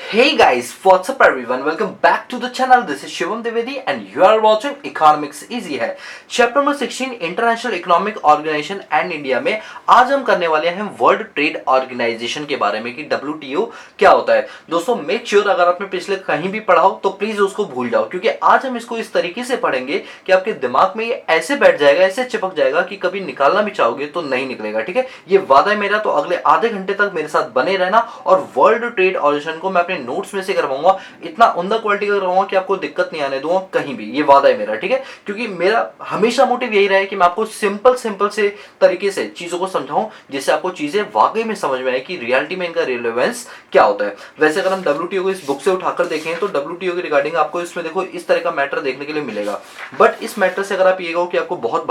Hey guys, what's up everyone? Welcome back to the channel. This is Shivam Dwivedi and you are watching Economics Easy है chapter number 16 international economic organisation and India में आज हम करने वाले हैं world trade organisation के बारे में कि WTO क्या होता है। दोस्तों मेक श्योर अगर आपने पिछले कहीं भी पढ़ा हो तो प्लीज उसको भूल जाओ, क्योंकि आज हम इसको इस तरीके से पढ़ेंगे कि आपके दिमाग में ये ऐसे बैठ जाएगा, ऐसे चिपक जाएगा कि कभी निकालना भी चाहोगे तो नहीं निकलेगा। ठीक है, ये वादा है मेरा। तो अगले आधे घंटे तक मेरे साथ बने रहना और वर्ल्ड ट्रेड ऑर्गेनाइजेशन को मैं अपने नोट्स में से करवाऊंगा, इतना उम्दा क्वालिटी का करवाऊंगा कि आपको दिक्कत नहीं आने दूंगा कहीं भी। ये वादा है मेरा, ठीक है, क्योंकि मेरा हमेशा मोटिव यही रहा है कि मैं आपको सिंपल से तरीके से चीजों को समझाऊं जिससे आपको चीजें वाकई में समझ में आए कि रियलिटी में इनका रिलेवेंस क्या होता है। वैसे अगर हम WTO को इस बुक से उठाकर देखें तो WTO के रिगार्डिंग आपको इसमें देखो इस तरह का मैटर देखने के लिए मिलेगा। बट इस मैटर से अगर आप ये कहो कि आपको बहुत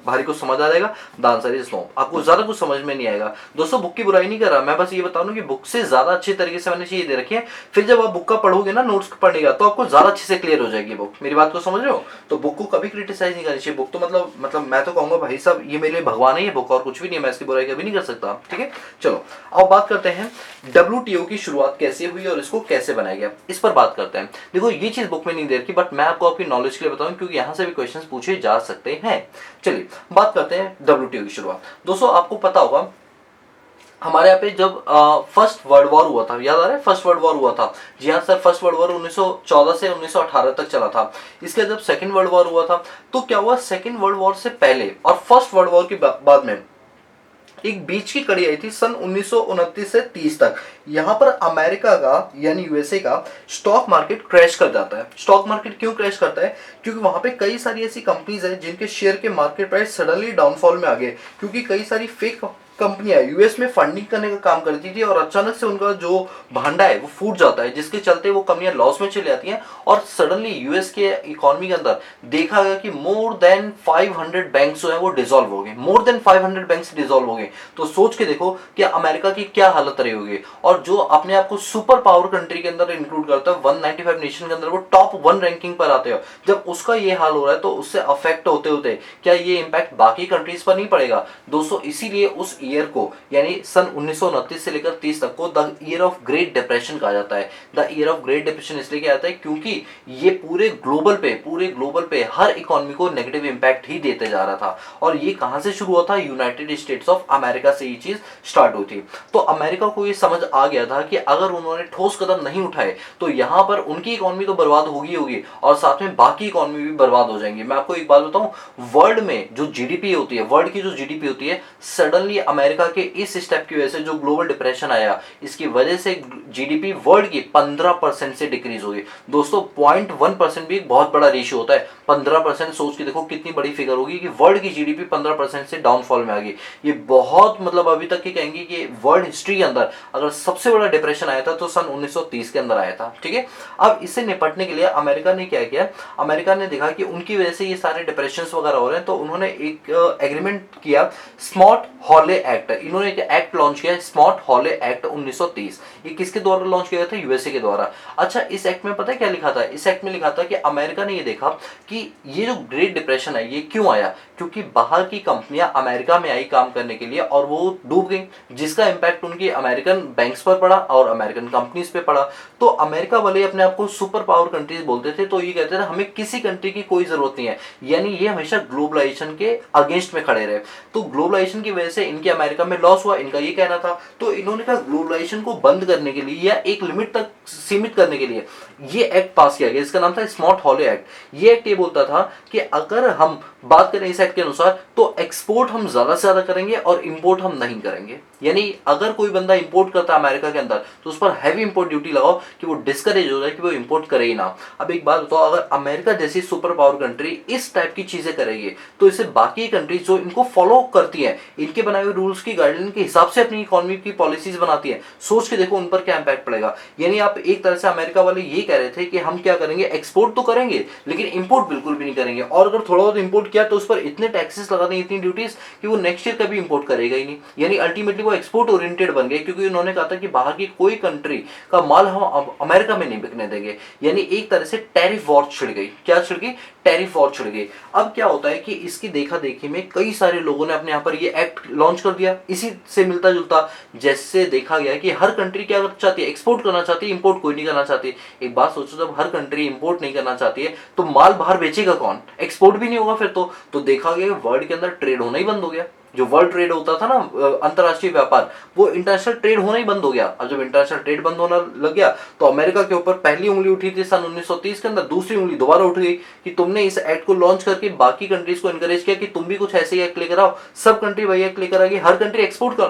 भारी कुछ समझ आ जाएगा, द आंसर इज नो, आपको ज्यादा कुछ समझ में नहीं आएगा। दोस्तों बुक की बुराई नहीं कर रहा, मैं बस ये बता रहा हूं कि बुक से ज्यादा अच्छे तरीके से मैंने चीजें दे रखी है। फिर जब आप बुक का पढ़ोगे ना, नोट्स पढ़ने का, तो आपको ज्यादा अच्छे से क्लियर हो जाएगी बुक। मेरी बात को समझ रहे हो? तो बुक को कभी क्रिटिसाइज नहीं करनी चाहिए। बुक तो मतलब मैं तो कहूंगा भाई साहब ये मेरे लिए भगवान है, ये बुक और कुछ भी नहीं है, मैं इसकी बुराई कभी नहीं कर सकता। ठीक है, चलो अब बात करते हैं WTO की शुरुआत कैसे हुई और इसको कैसे बनाया गया, इस पर बात करते हैं। देखो ये चीज बुक में नहीं दे रखी, बट मैं आपको आपकी नॉलेज के लिए बताऊं क्योंकि यहां से भी क्वेश्चंस पूछे जा सकते हैं। चलिए बात करते हैं WTO की शुरुआत। दोस्तों आपको पता होगा हमारे यहाँ पे जब फर्स्ट वर्ल्ड वॉर हुआ था, याद आ रहा है फर्स्ट वर्ल्ड वॉर हुआ था? जी हाँ सर, फर्स्ट वर्ल्ड वॉर 1914 से 1918 तक चला था। इसके जब सेकंड वर्ल्ड वॉर हुआ था तो क्या हुआ, सेकंड वर्ल्ड वॉर से पहले और फर्स्ट वर्ल्ड वॉर के बाद में एक बीच की कड़ी आई थी सन 1929 से 30 तक। यहां पर अमेरिका का यानी यूएसए का स्टॉक मार्केट क्रैश कर जाता है। स्टॉक मार्केट क्यों क्रैश करता है? क्योंकि वहां पे कई सारी ऐसी कंपनीज हैं जिनके शेयर के मार्केट प्राइस सडनली डाउनफॉल में आ गए, क्योंकि कई सारी फेक कंपनियां यूएस में फंडिंग करने का काम करती थी और अचानक से उनका जो भांडा है वो फूट जाता है, जिसके चलते वो कंपनियां लॉस में चली जाती हैं। और सडनली यूएस के इकोनॉमी के अंदर देखा गया कि मोर देन 500 बैंक्स जो है वो डिसॉल्व हो गए, मोर देन 500 बैंक्स डिसॉल्व हो गए। तो सोच के देखो कि अमेरिका की क्या हालत रही होगी, और जो अपने आप को सुपर पावर कंट्री के अंदर इंक्लूड करता है 195 नेशन के अंदर, वो टॉप 1 रैंकिंग पर आते हो। जब उसका ये हाल हो रहा है तो उससे अफेक्ट होते होते क्या ये इंपैक्ट बाकी कंट्रीज पर नहीं पड़ेगा? दोस्तों इसीलिए उस ईयर को यानी सन 1929 से लेकर 30 तक को the year of great depression कहा जाता है। The year of great depression इसलिए क्या आता है क्योंकि ये पूरे ग्लोबल पे हर इकोनॉमी को नेगेटिव इंपैक्ट ही देते जा रहा था। और ये कहां से शुरू हुआ था? यूनाइटेड स्टेट्स ऑफ अमेरिका से ये चीज स्टार्ट हुई थी। तो अमेरिका को ये समझ आ गया था कि अगर उन्होंने ठोस कदम नहीं उठाए तो यहां पर उनकी इकोनॉमी तो बर्बाद होगी और साथ में बाकी इकोनॉमी भी बर्बाद हो जाएंगी। मैं आपको एक बात बताऊं, वर्ल्ड में जो जीडीपी होती है, वर्ल्ड की जो जीडीपी होती है, सडनली अमेरिका के इस स्टेप की वजह से जो ग्लोबल डिप्रेशन आया, इसकी वजह से जीडीपी वर्ल्ड की 15% से डिक्रीज हो गई। दोस्तों 0.1% भी एक बहुत बड़ा रेशियो होता है। 15% सोच के देखो कितनी बड़ी फिगर होगी कि वर्ल्ड की जीडीपी 15% से डाउनफॉल में आ गई। ये बहुत मतलब अभी तक की कहेंगे कि वर्ल्ड हिस्ट्री के अंदर अगर सबसे बड़ा डिप्रेशन आया था तो सन 1930 के अंदर आया था। ठीक है, अब इससे निपटने के लिए अमेरिका ने क्या किया? अमेरिका ने देखा कि उनकी वजह से ये सारे डिप्रेशन वगैरह हो रहे हैं, तो उन्होंने एक एग्रीमेंट किया, स्मार्ट हॉले एक्ट। इन्होंने एक एक्ट लॉन्च किया, स्मार्ट हॉले एक्ट 1930। ये किसके द्वारा लॉन्च किया था? यूएसए के द्वारा। अच्छा, इस एक्ट में पता है क्या लिखा था? इस एक्ट में लिखा था कि अमेरिका ने ये देखा कि ये जो ग्रेट डिप्रेशन है ये क्यों आया, क्योंकि बाहर की कंपनियां अमेरिका में आई काम करने के लिए और वो डूब गई, जिसका इंपैक्ट उनकी अमेरिकन बैंक्स पर पड़ा और अमेरिकन कंपनीज पे पड़ा। तो अमेरिका वाले अपने आप को सुपर पावर कंट्रीज बोलते थे, तो ये कहते थे हमें किसी कंट्री की कोई जरूरत नहीं है, यानी ये हमेशा ग्लोबलाइजेशन के अगेंस्ट में खड़े रहे। तो ग्लोबलाइजेशन की वजह से इनके अमेरिका में लॉस हुआ, इनका ये कहना था। तो इन्होंने कहा ग्लोबलाइजेशन को बंद करने के लिए या एक लिमिट तक सीमित करने के लिए ये एक्ट पास किया गया, इसका नाम था स्मार्ट हॉले एक्ट। ये एक्ट ये बोलता था कि अगर हम बात करें इस एक्ट के अनुसार तो एक्सपोर्ट हम ज्यादा से ज्यादा करेंगे और इंपोर्ट हम नहीं करेंगे। यानी अगर कोई बंदा इंपोर्ट करता है अमेरिका के अंदर तो उस पर हैवी इंपोर्ट ड्यूटी लगाओ कि वो डिस्करेज हो जाए कि वो इंपोर्ट करे ही ना। अब एक बात बताओ, अगर अमेरिका जैसी सुपर पावर कंट्री इस टाइप की चीजें करेगी तो इसे बाकी कंट्रीज जो इनको फॉलो करती है, इनके बनाए हुए रूल्स की गाइडलाइन के हिसाब से अपनी इकोनॉमी की पॉलिसीज बनाती है, सोच के देखो उन पर क्या इंपैक्ट पड़ेगा। यानी आप एक तरह से अमेरिका वाले ये कह रहे थे कि हम क्या करेंगे, एक्सपोर्ट तो करेंगे लेकिन इंपोर्ट बिल्कुल भी नहीं करेंगे, और अगर थोड़ा बहुत इंपोर्ट किया तो उस पर इतने टैक्सेस लगा देंगे, इतनी ड्यूटीज कि वो नेक्स्ट ईयर कभी इंपोर्ट करेगा ही नहीं। यानी अल्टीमेटली वो एक्सपोर्ट ओरिएंटेड बन गए, क्योंकि उन्होंने कहा था कि बाहर की कोई कंट्री का माल हम अमेरिका में नहीं बिकने देंगे। यानी एक तरह से टैरिफ वॉर छिड़ गई। क्या छिड़ गई? टैरिफ वॉर छिड़ गई। अब क्या होता है कि इसकी देखा देखी में कई सारे लोगों ने अपने यहाँ पर ये एक्ट लॉन्च कर दिया। इसी से मिलता जुलता जैसे देखा गया कि हर कंट्री क्या करना चाहती है, एक्सपोर्ट करना चाहती है, इंपोर्ट कोई नहीं करना चाहती। एक बात सोचो, जब हर कंट्री इंपोर्ट नहीं करना चाहती है तो माल बाहर बेचेगा कौन, एक्सपोर्ट भी नहीं होगा फिर तो देखा गया वर्ल्ड के अंदर ट्रेड होना ही बंद हो गया। जो वर्ल्ड ट्रेड होता था ना, अंतरराष्ट्रीय व्यापार, वो इंटरनेशनल ट्रेड होना ही बंद हो गया। अब जब इंटरनेशनल ट्रेड बंद होना लग गया तो अमेरिका के ऊपर पहली उंगली उठी थी सन 1930 के अंदर, दूसरी उंगली दोबारा उठ गई कि तुमने इस एक्ट को लॉन्च करके बाकी कंट्रीज को एनकरेज किया कि तुम भी कुछ ऐसे ही एक्ट लेकर आओ। सब कंट्री वही एक्ट लेकर आ गई, हर कंट्री एक्सपोर्ट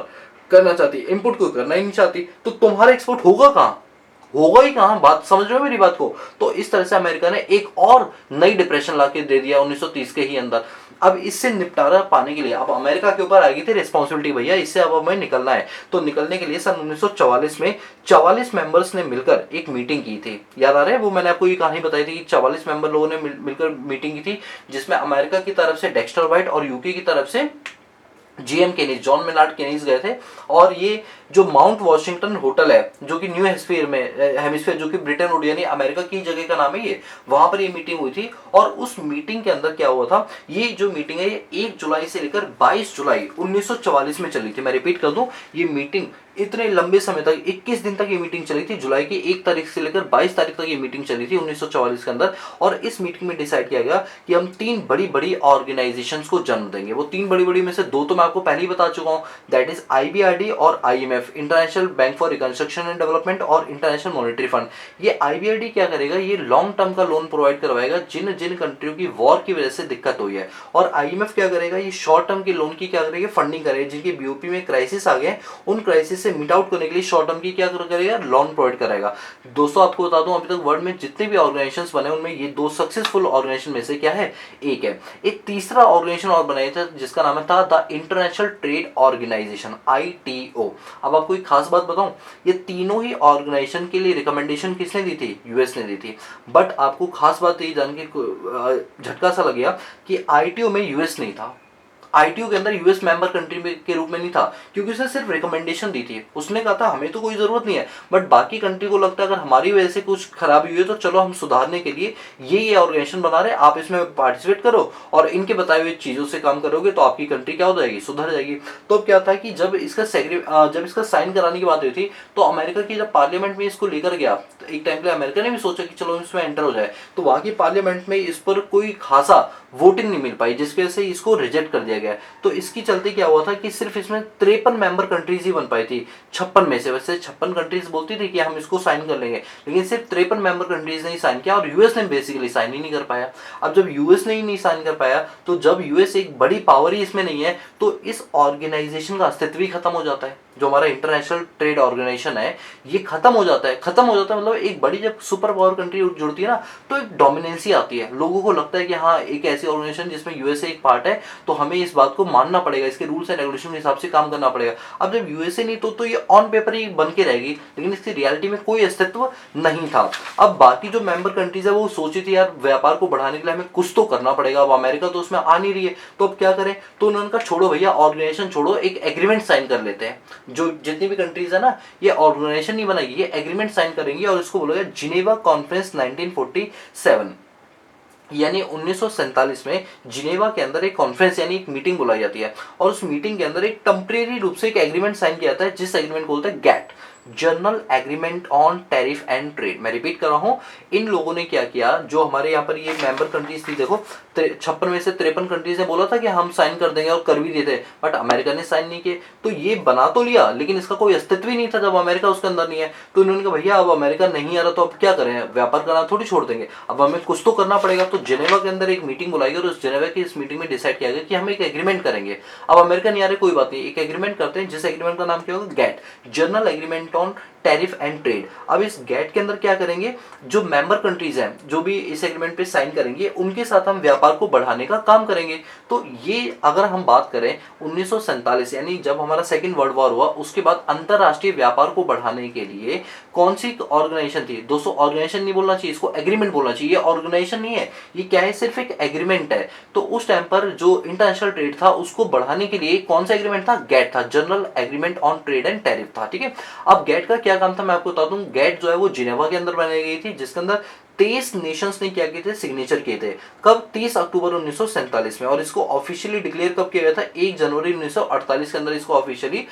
करना चाहती, इंपोर्ट को करना ही नहीं चाहती। तो तुम्हारा एक्सपोर्ट होगा कहाँ, होगा ही कहां, बात समझ रहे हो मेरी बात को। तो इस तरह से अमेरिका ने एक और नई डिप्रेशन लाके दे दिया 1930 के ही अंदर। अब इससे निपटारा पाने के लिए अब अमेरिका के ऊपर आ गई थी रिस्पॉन्सिबिलिटी, भैया इससे अब हमें निकलना है। तो निकलने के लिए सन 1944 में 44 मेंबर्स ने मिलकर एक मीटिंग की थी। याद आ रहा है वो मैंने आपको ये कहानी बताई थी कि 44 मेंबर लोगों ने मिलकर मीटिंग की थी, जिसमें अमेरिका की तरफ से डेक्स्टर वाइट और यूके की तरफ से GM Kaynes, John Maynard Kaynes गए थे। और ये जो माउंट वॉशिंगटन होटल है जो कि न्यू हेमिस्फीयर जो कि ब्रिटेन वुड यानी अमेरिका की जगह का नाम है ये, वहां पर ये मीटिंग हुई थी। और उस मीटिंग के अंदर क्या हुआ था, ये जो मीटिंग है ये 1 जुलाई से लेकर 22 जुलाई 1944 में चली थी। मैं रिपीट कर दूं, ये मीटिंग इतने लंबे समय तक 21 दिन तक ये मीटिंग चली थी। जुलाई की 1 तारीख से लेकर 22 तारीख तक ये मीटिंग चली थी 1944 के अंदर। और इस मीटिंग में डिसाइड किया गया कि हम 3 बड़ी बड़ी ऑर्गेनाइजेशंस को जन्म देंगे। वो 3 बड़ी बड़ी में से 2 तो मैं आपको पहले ही बता चुका हूं, दैट इज IBRD और IMF, international bank for reconstruction and development और इंटरनेशनल मॉनेटरी फंड। ये IBRD क्या करेगा, ये लॉन्ग टर्म का लोन प्रोवाइड करवाएगा जिन जिन कंट्रियों की वॉर की वजह से दिक्कत हुई है। और IMF क्या करेगा, ये शॉर्ट टर्म के लोन की क्या करेगा, फंडिंग करेगा। जिनके BOP में क्राइसिस आ गए उन क्राइसिस से मीट आउट करने के लिए शॉर्ट टर्म की क्या करेगा, लोन प्रोवाइड कराएगा। दोस्तों आपको बता दूं, अभी तक वर्ल्ड में जितने भी ऑर्गेनाइजेशंस बने उनमें ये 2 सक्सेसफुल ऑर्गेनाइजेशन में से क्या है, एक है। एक तीसरा ऑर्गेनाइजेशन और बनाया था जिसका नाम था the international trade organisation, ITO। अब आपको एक खास बात बताऊं, ये तीनों ही ऑर्गेनाइजेशन के लिए रिकमेंडेशन किसने दी थी, यूएस ने दी थी। बट आपको खास बात ये जान के झटका सा लग गया कि ITO में यूएस नहीं था। ITO के अंदर यूएस मेंबर कंट्री के रूप में नहीं था, क्योंकि उसने सिर्फ रिकमेंडेशन दी थी। उसने कहा था हमें तो कोई जरूरत नहीं है, बट बाकी कंट्री को लगता है अगर हमारी वजह से कुछ खराबी हुई है तो चलो हम सुधारने के लिए ये ऑर्गेनाइजेशन बना रहे हैं, आप इसमें पार्टिसिपेट करो और इनके बताए हुए चीजों से काम करोगे तो आपकी कंट्री क्या हो जाएगी, सुधर जाएगी। तो क्या था कि जब इसका साइन कराने की बात हुई थी तो अमेरिका की जब पार्लियामेंट में इसको लेकर गया तो एक टाइम पे अमेरिका ने भी सोचा कि चलो इसमें एंटर हो जाए, तो वहां की पार्लियामेंट में इस पर कोई खासा वोटिंग नहीं मिल पाई, जिसकी वजह से इसको रिजेक्ट कर दिया गया। तो इसकी चलते क्या हुआ था कि सिर्फ इसमें 53 मेंबर कंट्रीज ही बन पाई थी 56 में से। वैसे 56 कंट्रीज बोलती थी कि हम इसको साइन कर लेंगे, लेकिन सिर्फ 53 मेंबर कंट्रीज ने ही साइन किया और यूएस ने बेसिकली साइन ही नहीं कर पाया। अब जब यूएस ने ही नहीं साइन कर पाया तो जब यूएस एक बड़ी पावर ही इसमें नहीं है तो इस ऑर्गेनाइजेशन का अस्तित्व ही खत्म हो जाता है। जो हमारा इंटरनेशनल ट्रेड ऑर्गेनाइजेशन है ये खत्म हो जाता है। मतलब एक बड़ी जब सुपर पावर कंट्री जुड़ती है ना तो एक डोमिनेंसी आती है। लोगों को लगता है कि हाँ एक ऐसी ऑर्गेनाइजेशन जिसमें यूएसए एक पार्ट है तो हमें इस बात को मानना पड़ेगा, इसके रूल्स एंड रेगुलेशन के हिसाब से काम करना पड़ेगा। अब जब यूएसए नहीं तो ये ऑन पेपर ही बन के रहेगी, लेकिन इसकी रियलिटी में कोई अस्तित्व नहीं था। अब बाकी जो मेंबर कंट्रीज है वो सोची थी यार व्यापार को बढ़ाने के लिए हमें कुछ तो करना पड़ेगा। अब अमेरिका तो उसमें आ नहीं रही है तो अब क्या करें, तो उन्होंने कहा छोड़ो भैया ऑर्गेनाइजेशन छोड़ो, एक एग्रीमेंट साइन कर लेते हैं। जो जितनी भी कंट्रीज है ना ये ऑर्गेनाइजेशन नहीं बनाएगी, ये एग्रीमेंट साइन करेंगी और इसको बोलेगा जिनेवा कॉन्फ्रेंस 1947। यानी 1947 में जिनेवा के अंदर एक कॉन्फ्रेंस यानी एक मीटिंग बुलाई जाती है और उस मीटिंग के अंदर एक टेम्परेरी रूप से एक एग्रीमेंट साइन किया जाता है जिस एग्रीमेंट को बोलते हैं GATT, general agreement on tariff and trade. मैं रिपीट कर रहा हूं, इन लोगों ने क्या किया, जो हमारे यहाँ पर ये मेंबर कंट्रीज थी, देखो 56 में से 53 कंट्रीज ने बोला था कि हम साइन कर देंगे और कर भी देते, बट अमेरिका ने साइन नहीं किए। तो ये बना तो लिया लेकिन इसका कोई अस्तित्व ही नहीं था जब अमेरिका उसके अंदर नहीं है। तो इन्होंने कहा भैया अब अमेरिका नहीं आ रहा तो अब क्या करें, व्यापार करना थोड़ी छोड़ देंगे, अब हमें कुछ तो करना पड़ेगा। तो जिनेवा के अंदर एक मीटिंग बुलाई और उस जिनेवा की इस मीटिंग में डिसाइड किया गया कि हम एक एग्रीमेंट करेंगे। अब अमेरिका नहीं आ रहे कोई बात नहीं, एक एग्रीमेंट करते हैं जिस एग्रीमेंट का नाम क्या होगा, GATT, general agreement on tariff and trade. अब इस गैट के अंदर क्या करेंगे, जो मेंबर कंट्रीज हैं जो भी इस एग्रीमेंट पे साइन करेंगे उनके साथ हम व्यापार को बढ़ाने का काम करेंगे। तो ये अगर हम बात करें 1947 यानी जब हमारा सेकंड वर्ल्ड वॉर हुआ उसके बाद अंतरराष्ट्रीय व्यापार को बढ़ाने के लिए कौन सी ऑर्गेनाइजेशन थी। दोस्तों ऑर्गेनाइजेशन नहीं बोलना चाहिए, इसको एग्रीमेंट बोलना चाहिए। ऑर्गेनाइजेशन नहीं है, ये क्या है, सिर्फ एक एग्रीमेंट है। तो उस टाइम पर जो इंटरनेशनल ट्रेड था उसको बढ़ाने के लिए कौन सा एग्रीमेंट था, गैट था, general agreement on trade and tariff था। ठीक है, अब गैट का क्या क्या काम था मैं आपको बता दूं, गेट जो है वो जिनेवा के अंदर बनाई गई थी, जिसके अंदर 23 नेशंस ने क्या किए थे, सिग्नेचर किए थे। कब? 30 अक्टूबर 1947 में। और इसको ऑफिशियली डिक्लेयर कब किया गया था? 1 जनवरी 1948 के अंदर इसको ऑफिशियली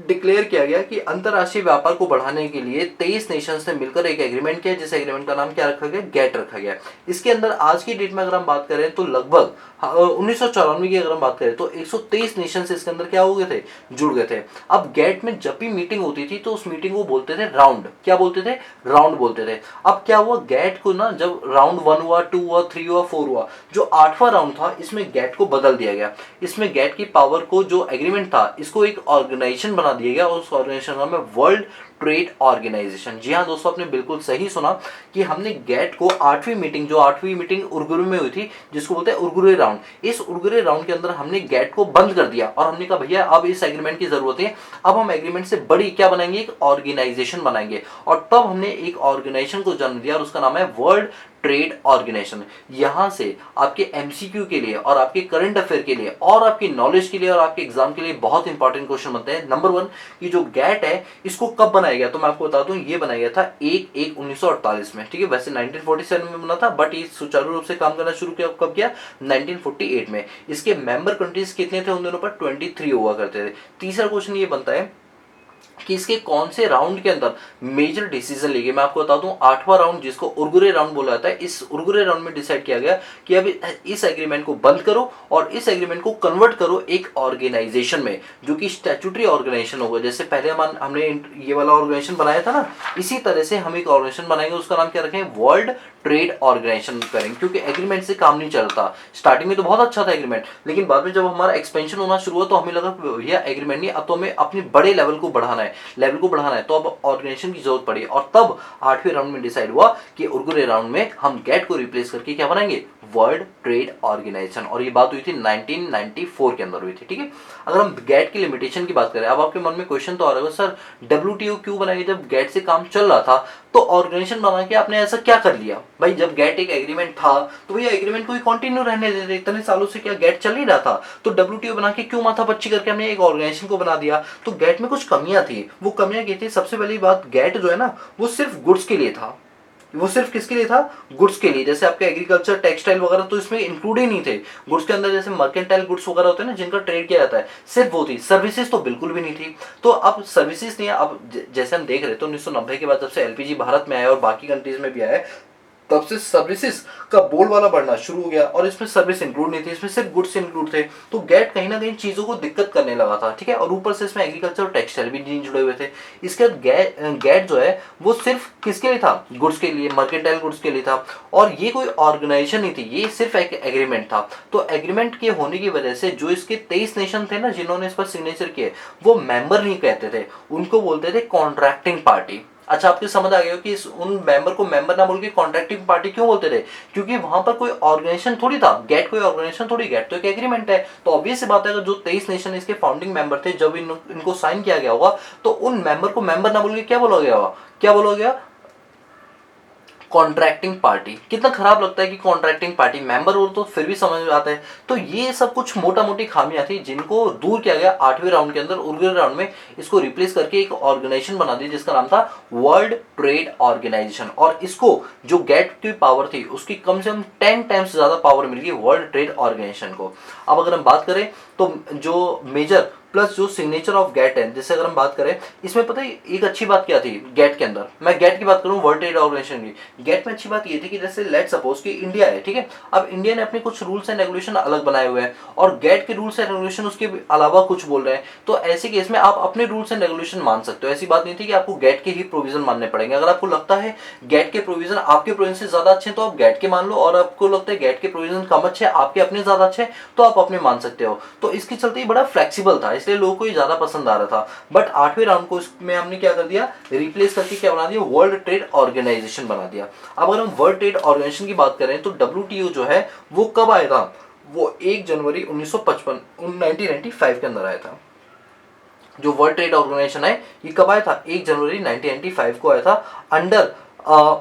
डिक्लेयर किया गया कि अंतरराष्ट्रीय व्यापार को बढ़ाने के लिए 23 नेशंस ने मिलकर एक एग्रीमेंट किया, जिस एग्रीमेंट का नाम क्या रखा गया? गेट रखा गया। इसके अंदर आज की डेट में अगर हम बात करें तो लगभग 1994 की अगर हम बात करें तो 123 नेशंस इसके अंदर क्या हो गए थे? जुड़ गए थे। अब गेट में जब भी मीटिंग होती थी तो उस मीटिंग को बोलते थे राउंड। क्या बोलते थे? राउंड बोलते थे। अब क्या हुआ, गेट को ना जब राउंड 1 हुआ, 2 हुआ, 3 हुआ, 4 हुआ, जो 8वां राउंड था इसमें गेट को बदल दिया गया। इसमें गेट की पावर को, जो एग्रीमेंट था, इसको एक ऑर्गेनाइजेशन बना दिया गया और उस ऑर्गेनाइजेशन का नाम है वर्ल्ड ट्रेड ऑर्गेनाइजेशन। जी हाँ दोस्तों, आपने बिल्कुल सही सुना कि हमने गेट को 8वीं मीटिंग उर्गुरे में हुई थी, जिसको बोलते हैं उर्गुरे राउंड, इस उर्गुरे राउंड के अंदर हमने गेट को बंद कर दिया और हमने कहा भैया अब इस एग्रीमेंट की जरूरत है, अब हम एग्रीमेंट से बड़ी क्या बनाएंगे? एक ऑर्गेनाइजेशन बनाएंगे। और तब हमने एक ऑर्गेनाइजेशन को जन्म दिया और उसका नाम है वर्ल्ड ट्रेड ऑर्गेनाइजेशन। यहां से आपके एमसीक्यू के लिए और आपके करंट अफेयर के लिए और आपकी नॉलेज के लिए और आपके एग्जाम के लिए बहुत इंपॉर्टेंट क्वेश्चन बनते हैं। नंबर 1 कि जो गेट है इसको कब बनाया गया? तो मैं आपको बता दूं, ये बनाया गया था 1/1/1948 में। ठीक है, वैसे 1947 में बना था, बट ये सुचारू रूप से काम करना शुरू किया कब किया? 1948 में। इसके मेंबर कंट्रीज कितने थे उन दोनों पर? 23 हुआ करते थे। तीसरा क्वेश्चन ये बनता है कि इसके कौन से राउंड के अंदर मेजर डिसीजन लिए गए। मैं आपको बता दूं, 8वां राउंड, जिसको उर्गुरे राउंड बोला जाता है, इस उर्गुरे राउंड में डिसाइड किया गया कि अब इस एग्रीमेंट को बंद करो और इस एग्रीमेंट को कन्वर्ट करो एक ऑर्गेनाइजेशन में, जो कि स्टैट्यूटरी ऑर्गेनाइजेशन होगा। जैसे पहले हमने ये वाला ऑर्गेनाइजेशन बनाया था ना, इसी तरह से हम एक ऑर्गेनाइजेशन बनाएंगे, उसका नाम क्या रखें? वर्ल्ड ट्रेड ऑर्गेनाइजेशन करेंगे, क्योंकि एग्रीमेंट से काम नहीं चलता। स्टार्टिंग में तो बहुत अच्छा था एग्रीमेंट, लेकिन बाद में जब हमारा एक्सपेंशन होना शुरू हुआ तो हमें लगा भैया एग्रीमेंट नहीं, अब तो हमें अपने बड़े लेवल को बढ़ाना है, तो अब ऑर्गेनाइजेशन की जरूरत पड़ी। और तब 8वें राउंड में डिसाइड हुआ कि उर्गुरे राउंड में हम गेट को रिप्लेस करके क्या बनाएंगे? World trade organisation. और ये बात हुई थी 1994 के अंदर हुई थी। ठीक है, अगर हम गेट की लिमिटेशन की बात करें, अब आपके मन में क्वेश्चन तो आ रहा है सर डब्ल्यूटीओ क्यों बनाई जब गेट से काम चल रहा था? तो ऑर्गेनाइजेशन बना के आपने ऐसा क्या कर लिया भाई? जब गेट एक एग्रीमेंट था तो भैया एग्रीमेंट को ही कंटिन्यू रहने देते, इतने सालों से क्या गेट चल ही रहा था? तो डब्ल्यूटीओ बना के क्यों माथापच्ची करके हमने एक ऑर्गेनाइजेशन को बना दिया? तो गेट में कुछ कमियां थी। वो कमियां क्या थी? सबसे पहली बात, गेट जो है ना वो सिर्फ गुड्स के लिए था। वो सिर्फ किसके लिए था? गुड्स के लिए। जैसे आपके एग्रीकल्चर, टेक्सटाइल वगैरह तो इसमें इंक्लूड ही नहीं थे। गुड्स के अंदर जैसे मर्केंटाइल गुड्स वगैरह होते हैं ना, जिनका ट्रेड किया जाता है, सिर्फ वो थी। सर्विसेज तो बिल्कुल भी नहीं थी। तो अब सर्विसेज नहीं है। अब जैसे हम देख रहे थे 1990 के बाद जब से एलपीजी भारत में आया और बाकी कंट्रीज में भी आया, तब से सर्विसेज का बोलबाला बढ़ना शुरू हो गया और इसमें सर्विस इंक्लूड नहीं थी, इसमें सिर्फ गुड्स इंक्लूड थे। तो गेट कहीं ना कहीं चीजों को दिक्कत करने लगा था। ठीक है, और ऊपर से इसमें एग्रीकल्चर और टेक्सटाइल भी नहीं जुड़े हुए थे। इसके बाद गेट जो है वो सिर्फ किसके लिए था? गुड्स के लिए, मर्केंटाइल गुड्स के लिए था। और ये कोई ऑर्गेनाइजेशन नहीं थी, ये सिर्फ एक एग्रीमेंट था। तो एग्रीमेंट के होने की वजह से जो इसके 23 नेशन थे ना जिन्होंने इस पर सिग्नेचर किए, वो मेंबर नहीं कहते थे, उनको बोलते थे कॉन्ट्रैक्टिंग पार्टी। अच्छा, आपको समझ आ गया कि उन मेंबर को मेंबर ना बोल के कॉन्ट्रैक्टिंग पार्टी क्यों बोलते थे? क्योंकि वहां पर कोई ऑर्गेनाइजेशन थोड़ी था, गेट कोई ऑर्गेनाइजेशन थोड़ी, गेट तो एक एग्रीमेंट है। तो ऑब्वियस सी बात है, अगर जो 23 नेशन इसके फाउंडिंग मेंबर थे, जब इनको साइन किया गया होगा तो उन मेंबर को मेंबर ना बोल के क्या बोला गया होगा? क्या बोला गया? Contracting party. कितना खराब लगता है कि कॉन्ट्रैक्टिंग पार्टी, मेंबर हो तो फिर भी समझ में आता है। तो ये सब कुछ मोटा मोटी खामियां थी जिनको दूर किया गया 8वें राउंड के अंदर, उर्गुरे राउंड में इसको रिप्लेस करके एक ऑर्गेनाइजेशन बना दी जिसका नाम था वर्ल्ड ट्रेड ऑर्गेनाइजेशन। और इसको जो गेट की पावर थी उसकी कम से कम 10 टाइम्स ज्यादा पावर मिल गई वर्ल्ड ट्रेड ऑर्गेनाइजेशन को। अब अगर हम बात करें तो जो मेजर प्लस जो सिग्नेचर ऑफ गेट है, जैसे अगर हम बात करें, इसमें पता है एक अच्छी बात क्या थी गेट के अंदर? मैं गेट की बात करूं, वर्ल्ड ट्रेड ऑर्गेनाइजेशन की, गेट में अच्छी बात ये थी कि जैसे लेट सपोज कि इंडिया है, ठीक है, अब इंडिया ने अपने कुछ रूल्स एंड रेगुलेशन अलग बनाए हुए हैं और गेट के रूल्स एंड रेगुलेशन उसके अलावा कुछ बोल रहे हैं। तो ऐसे केस में आप अपने रूल्स एंड रेगुलेशन मान सकते हो। ऐसी बात नहीं थी कि आपको गेट के ही प्रोविजन मानने पड़ेंगे। अगर आपको लगता है गेट के प्रोविजन आपके प्रोविजन से ज्यादा अच्छे हैं तो आप गेट के मान लो, और आपको लगता है गेट के प्रोविजन कम अच्छे, आपके अपने ज्यादा अच्छे, तो आप अपने मान सकते हो। तो इसके चलते बड़ा फ्लेक्सिबल था, इसलिए लोगों को ये ज्यादा पसंद आ रहा था। बट 8वें राउंड को इसमें हमने क्या कर दिया? रिप्लेस करके क्या बना दिया? वर्ल्ड ट्रेड ऑर्गेनाइजेशन बना दिया। अब अगर हम वर्ल्ड ट्रेड ऑर्गेनाइजेशन की बात करें तो डब्ल्यूटीओ जो है वो कब आया था? वो 1 जनवरी 1995 के अंदर आया था। जो वर्ल्ड ट्रेड ऑर्गेनाइजेशन है ये कब आया था? 1 जनवरी 1995 को आया था, under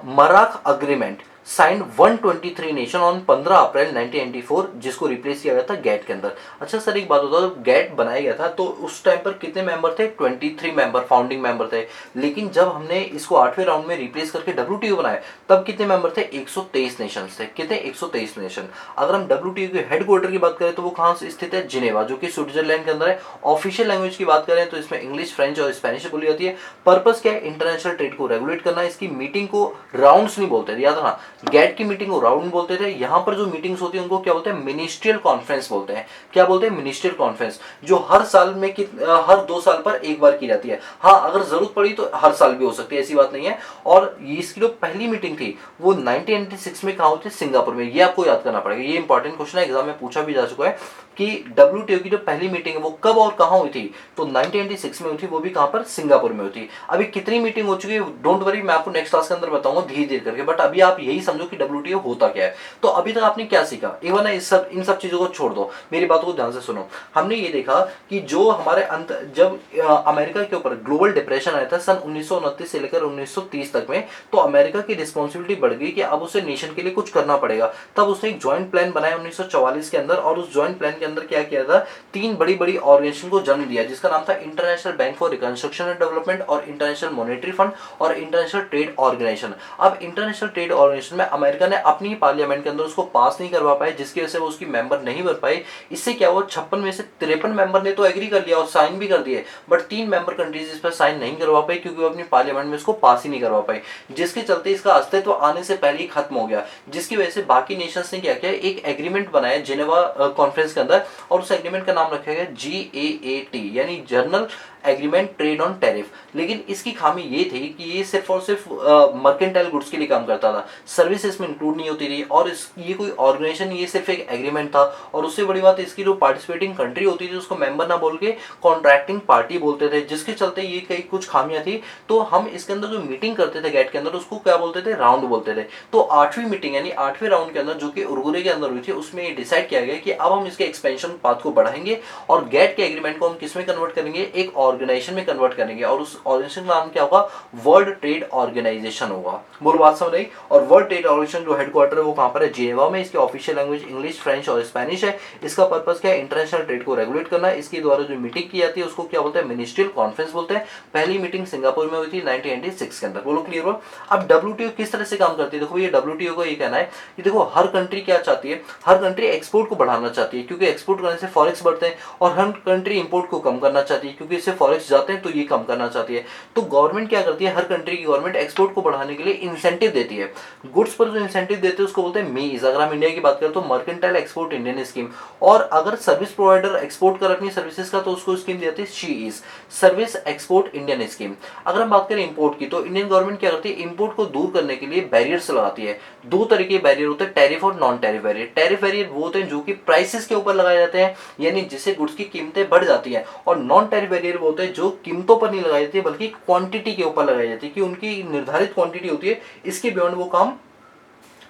Merak agreement. Signed 123 nation on 15 अप्रैल 1994, जिसको रिप्लेस किया गया था गैट के अंदर। अच्छा सर एक बात होता है, गैट बनाया गया था तो उस टाइम पर कितने मेंबर थे? 23 मेंबर, फाउंडिंग मेंबर थे। लेकिन जब हमने इसको 8वें राउंड में रिप्लेस करके डब्ल्यूटीओ बनाया तब कितने मेंबर थे? 123 नेशन थे। कितने? 123 नेशन। अगर हम डब्ल्यूटीओ के हेडक्वार्टर की बात करें तो वो कहाँ स्थित है? जिनेवा, जो कि स्विट्जरलैंड के अंदर है। ऑफिशियल लैंग्वेज की बात करें तो इसमें इंग्लिश, फ्रेंच और स्पेनिश बोली जाती है। पर्पस क्या है? इंटरनेशनल ट्रेड को रेगुलेट करना। इसकी मीटिंग को राउंड्स नहीं बोलते थे, याद रखना। गैट की मीटिंग को राउंड बोलते थे। यहाँ पर जो मीटिंग्स होती है उनको क्या बोलते हैं? मिनिस्ट्रियल कॉन्फ्रेंस बोलते हैं। क्या बोलते हैं? मिनिस्ट्रियल कॉन्फ्रेंस, जो हर साल में हर 2 साल पर एक बार की जाती है। हाँ, अगर जरूरत पड़ी तो हर साल भी हो सकती है, ऐसी बात नहीं है। और इसकी जो पहली मीटिंग थी वो 1996 में कहाँ हुई थी? सिंगापुर में। ये आपको याद करना पड़ेगा, ये इंपॉर्टेंट क्वेश्चन है, एग्जाम में पूछा भी जा चुका है कि डब्ल्यूटीओ की जो पहली मीटिंग है वो कब और कहाँ हुई थी? तो 1996 में हुई थी, वो भी कहाँ पर? सिंगापुर में हुई थी। अभी कितनी मीटिंग हो चुकी है डोंट वरी, मैं आपको नेक्स्ट क्लास के अंदर बताऊंगा धीरे धीरे करके, बट अभी आप यही समझो कि डब्ल्यूटीओ होता क्या है। तो अभी तक आपने क्या सीखा? एक बार ना इन सब चीजों को छोड़ दो, मेरी बातों को ध्यान से सुनो। हमने ये देखा कि जो हमारे जब अमेरिका के ऊपर ग्लोबल डिप्रेशन आया था सन 1929 से लेकर 1930 तक में, तो अमेरिका की रिस्पॉन्सिबिलिटी बढ़ गई कि अब उसे नेशन के लिए कुछ करना पड़ेगा। तब उसने एक ज्वाइंट प्लान बनाया 1944 के अंदर, और उस ज्वाइंट प्लान के अंदर क्या किया था? 3 बड़ी बड़ी ऑर्गेनाइजेशन को जन्म दिया, जिसका नाम था international bank for reconstruction and development, और इंटरनेशनल मॉनेटरी फंड, और इंटरनेशनल ट्रेड ऑर्गेनाइजेशन। अब इंटरनेशनल ट्रेड ऑर्गेनाइजेशन में अमेरिका ने अपनी पार्लियामेंट के अंदर उसको पास नहीं करवा पाए, जिसकी वजह से वो उसकी मेंबर नहीं बन पाई। इससे क्या हुआ? 56 में से 53 मेंबर ने तो एग्री कर लिया और साइन भी कर दिए, बट 3 मेंबर कंट्रीज इस पर साइन नहीं करवा पाई, क्योंकि वो अपनी पार्लियामेंट में इसको पास ही नहीं करवा पाई, जिसके चलते इसका अस्तित्व आने से पहले ही खत्म हो गया। जिसकी वजह से बाकी नेशंस ने क्या किया? एक एग्रीमेंट बनाया जिनेवा कॉन्फ्रेंस के अंदर, और उस एग्रीमेंट का नाम रखा गया GAAT, यानी journal agreement trade on tariff. लेकिन इसकी खामी ये थी कि ये सिर्फ और सिर्फ मर्केंटाइल गुड्स के लिए काम करता था, सर्विस इसमें इंक्लूड नहीं होती थी, और ये कोई ऑर्गेनाइजेशन, ये सिर्फ एक एग्रीमेंट था। और उससे बड़ी बात, इसकी जो पार्टिसिपेटिंग कंट्री होती थी उसको मेंबर ना बोल के कॉन्ट्रैक्टिंग पार्टी बोलते थे, जिसके चलते ये कई कुछ खामियां थी। तो हम इसके अंदर जो मीटिंग करते थे गैट के अंदर, उसको क्या बोलते थे? राउंड बोलते थे। तो 8वीं मीटिंग यानी 8वें राउंड के अंदर, जो कि उरुग्वे के अंदर हुई थी, उसमें ये डिसाइड किया गया कि अब हम इसके एक्सपेंशन पाथ को बढ़ाएंगे और गैट के एग्रीमेंट को हम किसमें कन्वर्ट करेंगे? एक ऑर्गेनाइजेशन में कन्वर्ट करेंगे, और उस ऑर्गेनाइजेशन का नाम क्या होगा? वर्ल्ड ट्रेड ऑर्गेनाइजेशन होगा। बोलो बात समझ रही? और वर्ल्ड ट्रेड ऑर्गेनाइजेशन जो हेडक्वार्टर है वो कहां पर है? जिनेवा में। इसकी ऑफिशियल लैंग्वेज इंग्लिश, फ्रेंच और स्पेनिश है। इसका पर्पस क्या है? इंटरनेशनल ट्रेड को रेगुलेट करना। इसके द्वारा जो मीटिंग की जाती है उसको क्या बोलते हैं? मिनिस्ट्रियल कॉन्फ्रेंस बोलते हैं। पहली मीटिंग सिंगापुर में हुई थी 1996 के अंदर। बोलो क्लियर हो? अब डब्ल्यूटीओ किस तरह से काम करती है? देखो, ये डब्ल्यूटीओ को ये कहना है कि देखो, हर कंट्री क्या चाहती है? हर कंट्री एक्सपोर्ट को बढ़ाना चाहती है, क्योंकि एक्सपोर्ट करने से फॉरेक्स बढ़ते हैं, और हर कंट्री इंपोर्ट को कम करना चाहती है, क्योंकि इससे फॉरेक्स जाते हैं, तो ये कम करना चाहती है। तो गवर्नमेंट क्या करती है? हर कंट्री की गवर्नमेंट एक्सपोर्ट को बढ़ाने के लिए इंसेंटिव देती है। गुड्स पर जो इंसेंटिव देते हैं उसको बोलते हैं मीज। अगर हम इंडिया की बात करें तो मर्केंटाइल एक्सपोर्ट इंडियन स्कीम, और अगर सर्विस प्रोवाइडर एक्सपोर्ट कर अपनी सर्विसेज का तो उसको स्कीम देती है शीईज, सर्विस एक्सपोर्ट इंडियन स्कीम। अगर हम बात करें इंपोर्ट की, तो इंडियन गवर्नमेंट क्या करती है? इंपोर्ट को दूर करने के लिए बैरियर्स लगाती है। 2 तरह के बैरियर होते हैं, टैरिफ और non tariff barrier. Tariff barrier वो होते हैं जो कि प्राइसेस के ऊपर लगाए जाते हैं, यानी जिससे गुड्स की कीमतें बढ़ जाती हैं, और नॉन टैरिफ बैरियर वो होते हैं जो कीमतों पर नहीं लगाई जाती है, बल्कि क्वांटिटी के ऊपर लगाई जाती है, कि उनकी निर्धारित क्वांटिटी होती है, इसके बियॉन्ड वो काम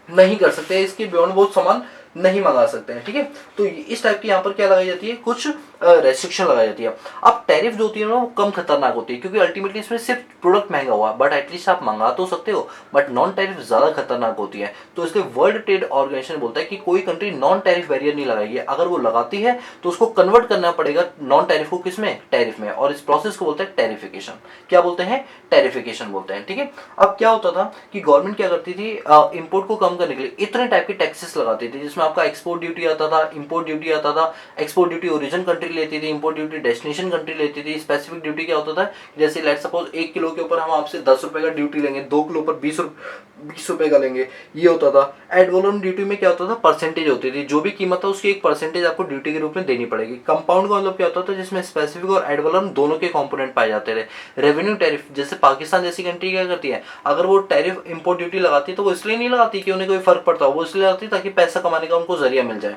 नहीं कर सकते, इसके बियॉन्ड वो सामान नहीं मंगा सकते हैं। ठीक है, तो इस टाइप की यहाँ पर क्या लगाई जाती है? कुछ रेस्ट्रिक्शन लगाई जाती है। अब टैरिफ जो होती है ना वो कम खतरनाक होती है, क्योंकि अल्टीमेटली इसमें सिर्फ प्रोडक्ट महंगा हुआ, बट एटलीस्ट आप मंगा तो सकते हो। बट नॉन टैरिफ ज्यादा खतरनाक होती है, तो इसलिए वर्ल्ड ट्रेड ऑर्गेनाइजेशन बोलता है कि कोई कंट्री नॉन टैरिफ बैरियर नहीं लगाएगी। अगर वो लगाती है तो उसको कन्वर्ट करना पड़ेगा नॉन टैरिफ को किसमें? टैरिफ में, और इस प्रोसेस को बोलते हैं टैरिफिकेशन। क्या बोलते हैं? टैरिफिकेशन बोलते हैं। ठीक है, अब क्या होता था कि गवर्नमेंट क्या करती थी? इंपोर्ट को कम करने के लिए इतने टाइप के टैक्सेस लगाती थी, जिसमें आपका एक्सपोर्ट ड्यूटी आता था, इंपोर्ट ड्यूटी आता था। एक्सपोर्ट ड्यूटी ओरिजिन कंट्री लेती थी, इंपोर्ट ड्यूटी डेस्टिनेशन कंट्री लेती थी। स्पेसिफिक ड्यूटी क्या होता था? जैसे लेट सपोज 1 किलो के ऊपर हम आपसे 10 रुपए का ड्यूटी लेंगे, 2 किलो पर 20 रुपए का लेंगे, ये होता था। एड वैलोरम ड्यूटी में क्या होता था? परसेंटेज होती थी, जो भी कीमत है उसकी एक परसेंटेज आपको ड्यूटी के रूप में देनी पड़ेगी। कंपाउंड का मतलब क्या होता था? जिसमें स्पेसिफिक और एड वैलोरम दोनों के कंपोनेंट पाए जाते थे। रेवेन्यू टैरिफ, जैसे पाकिस्तान जैसी कंट्री क्या करती है? अगर वो टैरिफ इंपोर्ट ड्यूटी लगाती है तो वो इसलिए नहीं लगाती कि उन्हें कोई फर्क पड़ता, वो इसलिए लगाती ताकि पैसा कमाने का उनको जरिया मिल जाए।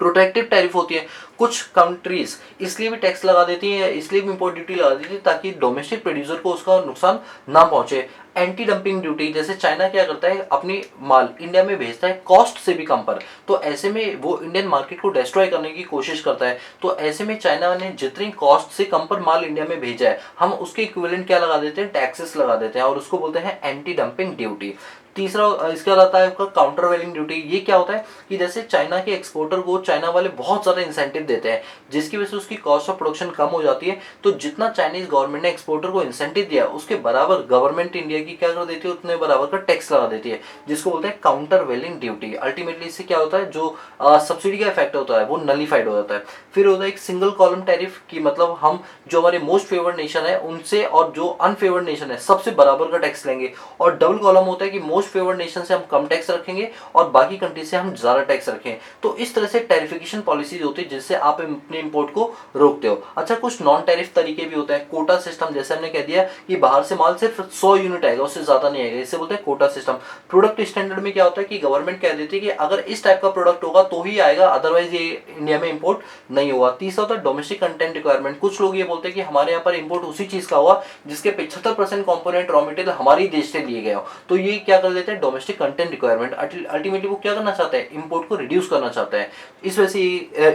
प्रोटेक्टिव टैरिफ होती है, कुछ कंट्रीज इसलिए भी टैक्स लगा देती है, इसलिए भी इंपोर्ट ड्यूटी लगा देती है ताकि डोमेस्टिक प्रोड्यूसर को उसका नुकसान ना पहुंचे। एंटी डंपिंग ड्यूटी, जैसे चाइना क्या करता है अपनी माल इंडिया में भेजता है कॉस्ट से भी कम पर, तो ऐसे में वो इंडियन मार्केट को डिस्ट्रॉय करने की कोशिश करता है। तो ऐसे में चाइना ने जितनी कॉस्ट से कम पर माल इंडिया में भेजा है, हम उसके इक्विवेलेंट क्या लगा देते हैं, टैक्सेस लगा देते हैं, और उसको बोलते हैं एंटी डंपिंग ड्यूटी। तीसरा इसके बाद आता है आपका काउंटर वेलिंग ड्यूटी। ये क्या होता है कि जैसे चाइना के एक्सपोर्टर को चाइना वाले बहुत ज्यादा इंसेंटिव देते हैं, जिसकी वजह से उसकी कॉस्ट ऑफ प्रोडक्शन कम हो जाती है, तो जितना चाइनीज गवर्नमेंट ने एक्सपोर्टर को इंसेंटिव दिया उसके बराबर गवर्नमेंट इंडिया की क्या कर देती है, उतने बराबर का टैक्स लगा देती है, जिसको बोलते हैं काउंटर वेलिंग ड्यूटी। अल्टीमेटली इससे क्या होता है, जो सब्सिडी का इफेक्ट होता है वो नलीफाइड हो जाता है। फिर होता है एक सिंगल कॉलम टैरिफ की, मतलब हम जो हमारे मोस्ट फेवर्ड नेशन है उनसे और जो अनफेवर्ड नेशन है सबसे बराबर का टैक्स लेंगे। और डबल कॉलम होता है कि मोस्ट फेवर्ड नेशन से हम कम टैक्स रखेंगे और बाकी कंट्री से हम ज्यादा टैक्स रखें। तो इस तरह से टैरिफिकेशन पॉलिसीज होती है जिससे आप अपने इंपोर्ट को रोकते हो। अच्छा, कुछ नॉन टैरिफ तरीके भी होते हैं। कोटा सिस्टम, जैसे हमने कह दिया कि बाहर से माल सिर्फ 100 यूनिट आएगा, उससे ज्यादा नहीं आएगा, इससे बोलते हैं कोटा सिस्टम। प्रोडक्ट स्टैंडर्ड में क्या होता है कि गवर्नमेंट कह देती है कि अगर इस टाइप का प्रोडक्ट होगा तो ही आएगा, अदरवाइज ये इंडिया में इंपोर्ट नहीं होगा। तीसरा होता है डोमेस्टिक कंटेंट रिक्वायरमेंट। कुछ लोग ये बोलते हैं कि हमारे यहाँ पर इंपोर्ट उसी चीज का होगा जिसके 75% कंपोनेंट रॉ मटेरियल हमारे देश से लिए गए हो, तो ये क्या कर देते हैं, डोमेस्टिक कंटेंट रिक्वायरमेंट। अल्टीमेटली वो क्या करना चाहते हैं, इंपोर्ट को रिड्यूस करना चाहते हैं, इस वजह से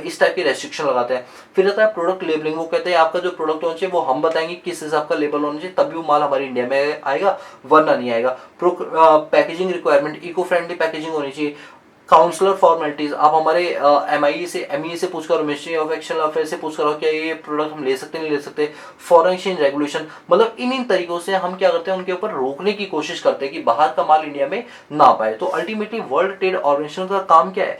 इस टाइप के रेस्ट्रिक्शन लगाते हैं। फिर आता है प्रोडक्ट लेबलिंग। वो कहते हैं आपका जो प्रोडक्ट होना चाहिए वो हम बताएंगे किस हिसाब का लेबल होना चाहिए, तभी वो माल हमारे इंडिया में आएगा, वरना नहीं आएगा। Packaging requirement, eco friendly packaging होनी चाहिए। काउंसलर फॉर्मेलिटीज, आप हमारे एमआई से एमई से पूछ करो, मिनिस्ट्री ऑफ एक्सटर्नल अफेयर से पूछ करो क्या ये प्रोडक्ट हम ले सकते नहीं ले सकते। फॉरेन एक्सचेंज रेगुलेशन, मतलब इन तरीकों से हम क्या करते हैं, उनके ऊपर रोकने की कोशिश करते हैं कि बाहर का माल इंडिया में ना पाए। तो अल्टीमेटली वर्ल्ड ट्रेड ऑर्गेनाइजेशन का काम क्या है,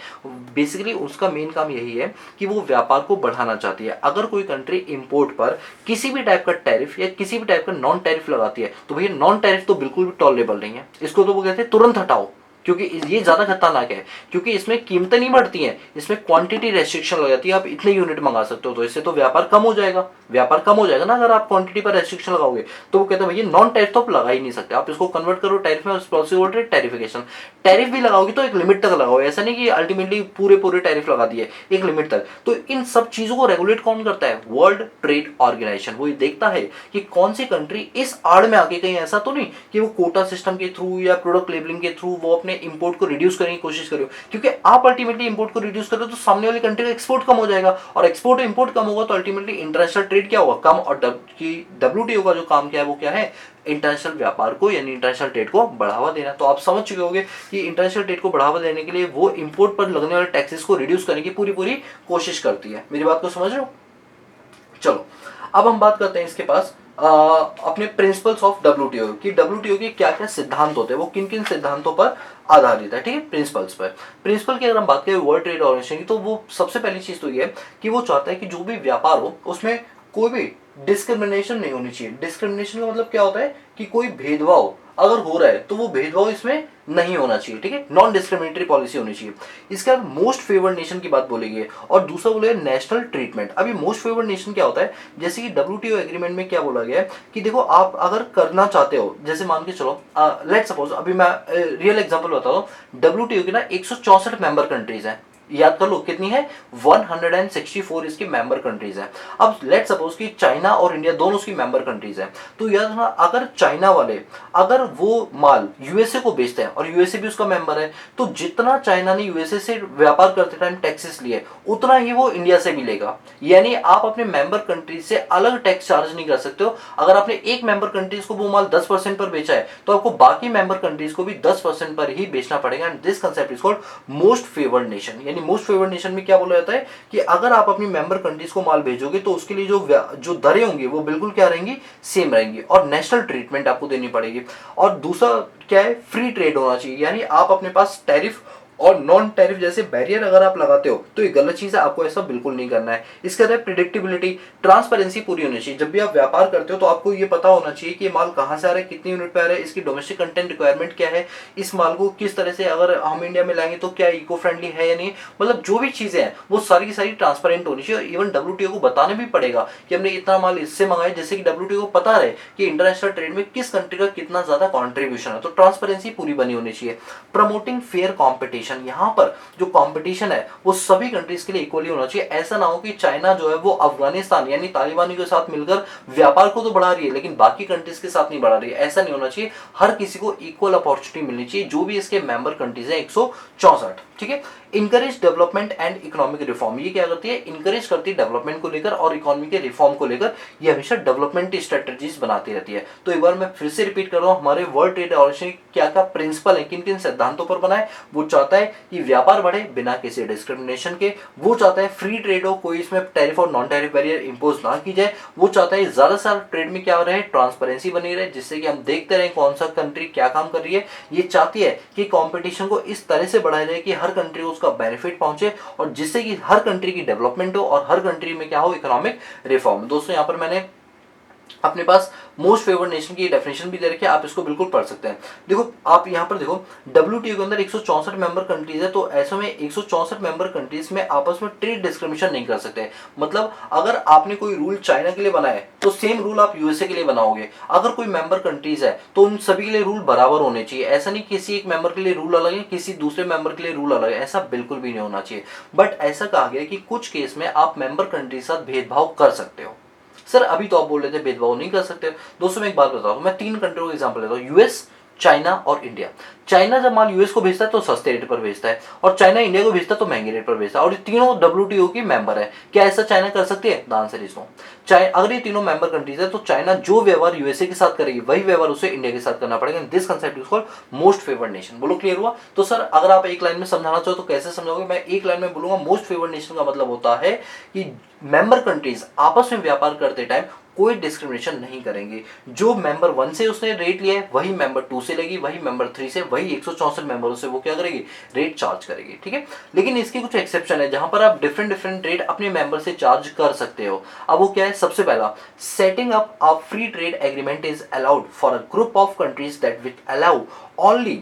बेसिकली उसका मेन काम यही है कि वो व्यापार को बढ़ाना चाहती है। अगर कोई कंट्री इंपोर्ट पर किसी भी टाइप का टैरिफ या किसी भी टाइप का नॉन टैरिफ लगाती है, तो भैया नॉन टैरिफ तो बिल्कुल भी टॉलरेबल नहीं है, इसको तो वो कहते हैं तुरंत हटाओ, क्योंकि ये ज्यादा खतरनाक है। क्योंकि इसमें कीमतें नहीं बढ़ती हैं, इसमें क्वांटिटी रेस्ट्रिक्शन लग जाती है, आप इतने यूनिट मंगा सकते हो, तो इससे तो व्यापार कम हो जाएगा, व्यापार कम हो जाएगा ना अगर आप क्वांटिटी पर रेस्ट्रिक्शन लगाओगे। तो वो कहते हैं भैया नॉन टैरिफ तो आप लगा ही नहीं सकते, आप इसको कन्वर्ट करो टैरिफ में, पॉलिसी टैरिफिकेशन। टैरिफ भी लगाओगे तो एक लिमिट तक लगाओ, ऐसा नहीं कि अल्टीमेटली पूरे टैरिफ लगा दिए, एक लिमिट तक। तो इन सब चीजों को रेगुलेट कौन करता है, वर्ल्ड ट्रेड ऑर्गेनाइजेशन। वो ये देखता है कि कौन सी कंट्री इस आड़ में आके, कहीं ऐसा तो नहीं कि वो कोटा सिस्टम के थ्रू या प्रोडक्ट लेबलिंग के थ्रू वो अपने इंपोर्ट को रिड्यूस करने की कोशिश करो। क्योंकि आप अल्टीमेटली इंपोर्ट को रिड्यूस करो तो सामने वाली कंट्री का एक्सपोर्ट कम हो जाएगा, और एक्सपोर्ट इंपोर्ट कम होगा तो अल्टीमेटली इंटरनेशनल ट्रेड क्या होगा, कम। और डब्ल्यूटीओ का जो काम क्या है, वो क्या है, इंटरनेशनल व्यापार को यानी इंटरनेशनल ट्रेड को बढ़ावा देना। तो आप समझ चुके होंगे कि इंटरनेशनल ट्रेड को बढ़ावा देने के लिए वो इंपोर्ट पर लगने वाले टैक्सेस को रिड्यूस करने की पूरी कोशिश करती है। मेरी बात को समझ रहे हो? चलो अब हम बात करते हैं इसके पास अपने प्रिंसिपल्स ऑफ डब्ल्यूटीओ की। डब्ल्यूटीओ के क्या क्या सिद्धांत होते हैं, वो किन किन सिद्धांतों पर आधारित है, ठीक है, प्रिंसिपल्स पर। प्रिंसिपल की अगर हम बात करें वर्ल्ड ट्रेड ऑर्गेनाइजेशन की, तो वो सबसे पहली चीज तो ये है कि वो चाहता है कि जो भी व्यापार हो उसमें कोई भी डिस्क्रिमिनेशन नहीं होनी चाहिए। डिस्क्रिमिनेशन का मतलब क्या होता है कि कोई भेदभाव अगर हो रहा है तो वो भेदभाव इसमें नहीं होना चाहिए, ठीक है, नॉन डिस्क्रिमिनेटरी पॉलिसी होनी चाहिए। इसके बाद मोस्ट फेवर्ड नेशन की बात बोलेंगे, और दूसरा बोलेगा नेशनल ट्रीटमेंट। अभी मोस्ट फेवर्ड नेशन क्या होता है, जैसे कि डब्ल्यूटीओ एग्रीमेंट में क्या बोला गया है कि देखो आप अगर करना चाहते हो, जैसे मान के चलो लेट सपोज, अभी मैं रियल एग्जांपल बताता हूँ। डब्ल्यूटीओ के ना 164 मेंबर कंट्रीज हैं, याद कर लो कितनी है, 164 इसकी मेंबर कंट्रीज हैं। अब लेट सपोज कि चाइना और इंडिया दोनों उसकी मेंबर कंट्रीज हैं, तो याद रखना अगर चाइना वाले अगर वो माल यूएसए को बेचते हैं और यूएसए भी उसका मेंबर है, तो जितना चाइना ने यूएसए से व्यापार करते टाइम टैक्सेस लिए उतना ही वो इंडिया से भी लेगा। यानी आप अपने मेंबर कंट्रीज से अलग टैक्स चार्ज नहीं कर सकते हो। अगर आपने एक मेंबर कंट्रीज को वो माल 10% पर बेचा है, तो आपको बाकी मेंबर कंट्रीज को भी 10% पर ही बेचना पड़ेगा। And this concept is called most favoured nation. यानी मोस्ट फेवर्ड नेशन में क्या बोला जाता है कि अगर आप अपनी मेंबर कंट्रीज को माल भेजोगे तो उसके लिए जो दरें होंगी वो बिल्कुल क्या रहेंगी, सेम रहेंगी, और नेशनल ट्रीटमेंट आपको देनी पड़ेगी। और दूसरा क्या है, फ्री ट्रेड होना चाहिए। यानी आप अपने पास टैरिफ और नॉन टैरिफ जैसे बैरियर अगर आप लगाते हो तो ये गलत चीज है, आपको ऐसा बिल्कुल नहीं करना है। इसके बाद प्रिडिक्टेबिलिटी, ट्रांसपेरेंसी पूरी होनी चाहिए। जब भी आप व्यापार करते हो तो आपको ये पता होना चाहिए कि माल कहाँ से आ रहा है, कितनी यूनिट पे आ रहा है, इसकी डोमेस्टिक कंटेंट रिक्वायरमेंट क्या है, इस माल को किस तरह से अगर हम इंडिया में लाएंगे तो क्या इको फ्रेंडली है या नहीं। मतलब जो भी चीजें हैं वो सारी की सारी ट्रांसपेरेंट होनी चाहिए। इवन डब्ल्यूटीओ को बताना भी पड़ेगा कि हमने इतना माल इससे मंगाया, जैसे कि डब्ल्यूटीओ को पता है कि इंटरनेशनल ट्रेड में किस कंट्री का कितना ज्यादा कॉन्ट्रीब्यूशन है। तो ट्रांसपेरेंसी पूरी बनी होनी चाहिए। प्रमोटिंग फेयर कॉम्पिटिशन, कंपटीशन, यहाँ पर जो कंपटीशन है वो सभी कंट्रीज के लिए इक्वली होना चाहिए। ऐसा ना हो कि चाइना जो है वो अफगानिस्तान यानी तालिबानी के साथ मिलकर व्यापार को तो बढ़ा रही है लेकिन बाकी कंट्रीज के साथ नहीं बढ़ा रही है, ऐसा नहीं होना चाहिए। हर किसी को इक्वल अपॉर्चुनिटी मिलनी चाहिए, जो भी इसके मेंबर कंट्रीज है 164, ठीक है। Encourage development and economic reform, ये क्या करती है, इंकरेज करती है डेवलपमेंट को लेकर और इकोनॉमी के रिफॉर्म को लेकर, ये हमेशा डेवलपमेंट स्ट्रेटजीज बनाती रहती है। तो एक बार मैं फिर से रिपीट कर रहा हूं, हमारे वर्ल्ड ट्रेड ऑर्गेनाइजेशन क्या क्या प्रिंसिपल है, किन किन सिद्धांतों पर बना है। वो चाहता है कि व्यापार बढ़े बिना किसी डिस्क्रिमिनेशन के, वो चाहता है फ्री ट्रेड हो, कोई इसमें टैरिफ और नॉन टैरिफ बैरियर इंपोज ना की जाए, वो चाहता है ज्यादा से ज्यादा ट्रेड में क्या रहे, ट्रांसपेरेंसी बनी रहे, जिससे कि हम देखते रहे कौन सा कंट्री क्या काम कर रही है। ये चाहती है कि कंपटीशन को इस तरह से बढ़ाया जाए कि हर कंट्री को उसका बेनिफिट पहुंचे और जिससे कि हर कंट्री की डेवलपमेंट हो और हर कंट्री में क्या हो, इकोनॉमिक रिफॉर्म। दोस्तों यहाँ पर मैंने अपने पास मोस्ट फेवर्ड नेशन की डेफिनेशन भी दे रखी है, आप इसको बिल्कुल पढ़ सकते हैं। देखो आप यहाँ पर देखो, WTO के अंदर 164 मेंबर कंट्रीज है, तो ऐसे में 164 मेंबर कंट्रीज में आपस में ट्रेड डिस्क्रिमिनेशन नहीं कर सकते। मतलब अगर आपने कोई रूल चाइना के लिए बनाए तो सेम रूल आप यूएसए के लिए बनाओगे। अगर कोई मेंबर कंट्रीज है तो उन सभी के लिए रूल बराबर होने चाहिए। ऐसा नहीं किसी एक मेंबर के लिए रूल अलग है, किसी दूसरे मेंबर के लिए रूल अलग है, ऐसा बिल्कुल भी नहीं होना चाहिए। बट ऐसा कहा गया कि कुछ केस में आप मेंबर कंट्री के साथ भेदभाव कर सकते हो। सर अभी तो आप बोल रहे थे भेदभाव नहीं कर सकते। दोस्तों मैं एक बात बताता हूं, मैं 3 कंट्रियों का एग्जांपल लेता हूं, यूएस, चाइना और इंडिया। चाइना जब माल यूएस को भेजता है तो सस्ते रेट पर भेजता है और चाइना इंडिया को भेजता है तो महंगे रेट पर भेजता है, और ये तीनों WTO की मेंबर है। क्या ऐसा चाइना कर सकती है? The answer is no. अगर ये तीनों मेंबर कंट्रीज है तो चाइना जो व्यवहार यूएसए के साथ करेगी वही व्यवहार उसे इंडिया के साथ करना पड़ेगा। This concept is called most favoured nation. बोलो क्लियर हुआ? तो सर अगर आप एक लाइन में समझाना चाहो तो कैसे समझाओगे? मैं एक लाइन में बोलूंगा, मोस्ट फेवर्ड नेशन का मतलब होता है कि मेंबर कंट्रीज आपस में व्यापार करते टाइम कोई डिस्क्रिमिनेशन नहीं करेंगे। जो मेंबर 1 से उसने रेट लिया है वही मेंबर 2 से लेगी, वही मेंबर 3 से, वही 164 मेंबरों से वो क्या करेगी, रेट चार्ज करेगी, ठीक है। लेकिन इसके कुछ एक्सेप्शन है जहां पर आप डिफरेंट रेट अपने मेंबर से चार्ज कर सकते हो। अब वो क्या है? सबसे पहला, setting up a free trade agreement is allowed for a group of countries that which allow only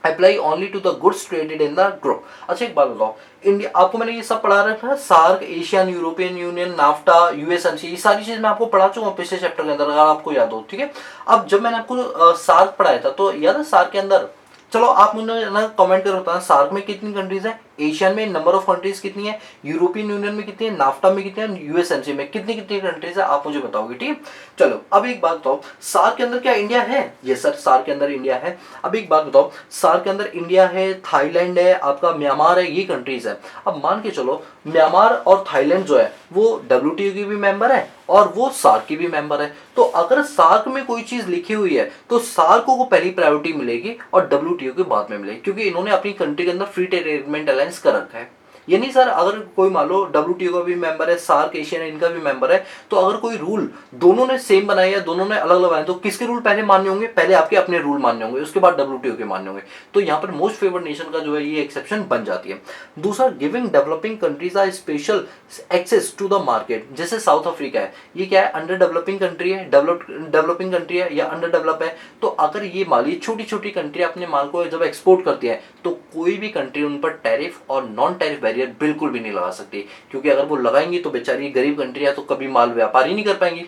apply only to the goods traded in the group. अच्छा एक बात बताओ, इंडिया, आपको मैंने ये सब पढ़ा रखा है, SAARC, ASEAN European Union, NAFTA, USMC, ये सारी चीज मैं आपको पढ़ा चुका हूँ पिछले चैप्टर के अंदर, अगर आपको याद हो, ठीक है। अब जब मैंने आपको सार्क पढ़ाया था तो याद है सार्क के अंदर, चलो आप मुझे ना कमेंट कर बताना, सार्क में कितनी कंट्रीज है, एशियन में नंबर ऑफ कंट्रीज कितनी है, यूरोपियन यूनियन में कितनी है, नाफ्टा में कितनी है, यूएसएमसी में कितनी कितनी कंट्रीज है, आप मुझे बताओगे, ठीक है। चलो अब एक बात बताओ, सार्क के अंदर क्या इंडिया है? ये सर सार्क के अंदर इंडिया है। अब एक बात बताओ, सार्क के अंदर इंडिया है, थाईलैंड है, आपका म्यांमार है, ये कंट्रीज है। अब मान के चलो म्यांमार और थाईलैंड जो है वो WTO की भी मेंबर है और वो सार्क की भी मेंबर है। तो अगर सार्क में कोई चीज लिखी हुई है तो सार्क को पहली प्रायोरिटी मिलेगी और WTO के बाद में मिलेगी, क्योंकि इन्होंने अपनी कंट्री के अंदर फ्री ट्रेड एग्रीमेंट अलायंस कर रखा है। ये नहीं सर, अगर कोई मान लो WTO का भी मेंबर है, सार्क, एशियन इनका भी मेंबर है, तो अगर कोई रूल दोनों ने सेम बनाए या दोनों ने अलग अलग बनाए तो किसके रूल पहले मान्य होंगे? पहले आपके अपने रूल मान्य होंगे, उसके बाद WTO के मान्य होंगे। तो यहाँ पर मोस्ट फेवर्ड नेशन का जो है ये एक्सेप्शन बन जाती है। दूसरा, giving developing countries are special access to the market. जैसे साउथ अफ्रीका है, ये क्या है? अंडर डेवलपिंग कंट्री है, डेवलपिंग कंट्री है या अंडर डेवलप है। तो अगर ये माल, ये छोटी छोटी कंट्री अपने माल को जब एक्सपोर्ट करती है तो कोई भी कंट्री उन पर टैरिफ और नॉन टैरिफ बैरियर बिल्कुल भी नहीं लगा सकती, क्योंकि अगर वो लगाएंगी तो बेचारी गरीब कंट्री है तो कभी माल व्यापार ही नहीं कर पाएंगी,